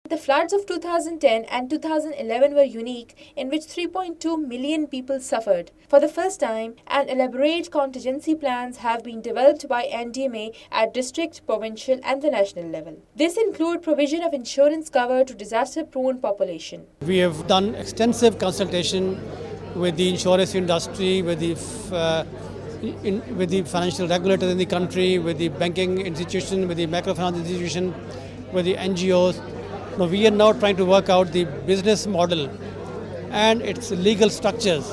The floods of 2010 and 2011 were unique, in which 3.2 million people suffered. For the first time, an elaborate contingency plans have been developed by NDMA at district, provincial and the national level. This include provision of insurance cover to disaster-prone population. We have done extensive consultation with the insurance industry, with the financial regulators in the country, with the banking institution, with the microfinance institution, with the NGOs. Now we are now trying to work out the business model and its legal structures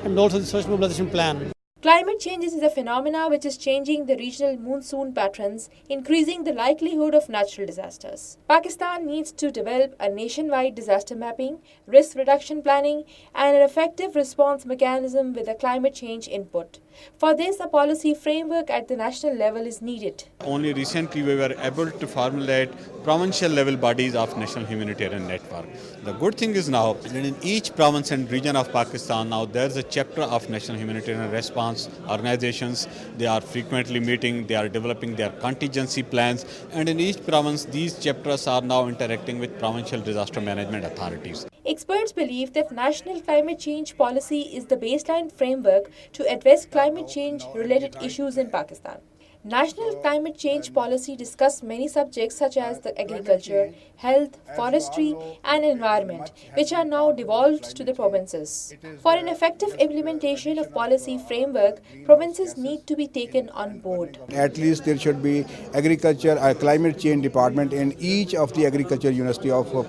and also the social mobilization plan. Climate change is a phenomena which is changing the regional monsoon patterns, increasing the likelihood of natural disasters. Pakistan needs to develop a nationwide disaster mapping, risk reduction planning, and an effective response mechanism with a climate change input. For this, a policy framework at the national level is needed. Only recently we were able to formulate provincial level bodies of National Humanitarian Network. The good thing is now that in each province and region of Pakistan now there's a chapter of National Humanitarian Response organizations. They are frequently meeting, they are developing their contingency plans, and in each province these chapters are now interacting with provincial disaster management authorities. Experts believe that national climate change policy is the baseline framework to address climate change related issues in Pakistan. National climate change policy discusses many subjects such as the agriculture, health, forestry and environment, which are now devolved to the provinces. For an effective implementation of policy framework, provinces need to be taken on board. At least there should be agriculture, a climate change department in each of the agriculture university of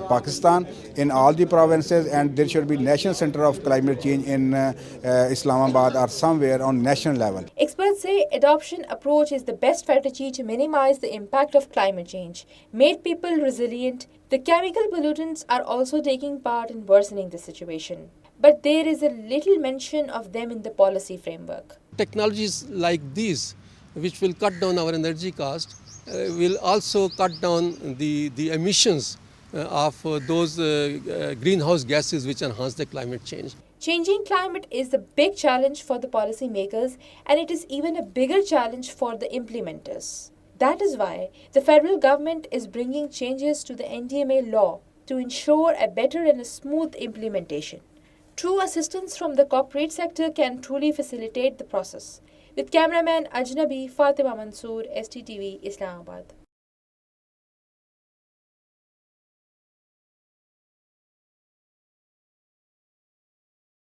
Pakistan in all the provinces, and there should be national center of climate change in Islamabad or somewhere on national level. Experts say adoption approach is the best strategy to minimize the impact of climate change, make people resilient. The chemical pollutants are also taking part in worsening the situation, but there is a little mention of them in the policy framework. Technologies like these, which will cut down our energy cost, will also cut down the emissions of those greenhouse gases which enhance the climate change. Changing climate is the big challenge for the policymakers, and it is even a bigger challenge for the implementers. That is why the federal government is bringing changes to the NDMA law to ensure a better and a smooth implementation. True assistance from the corporate sector can truly facilitate the process. With cameraman Ajnabi, Fatima Mansoor, STTV, Islamabad.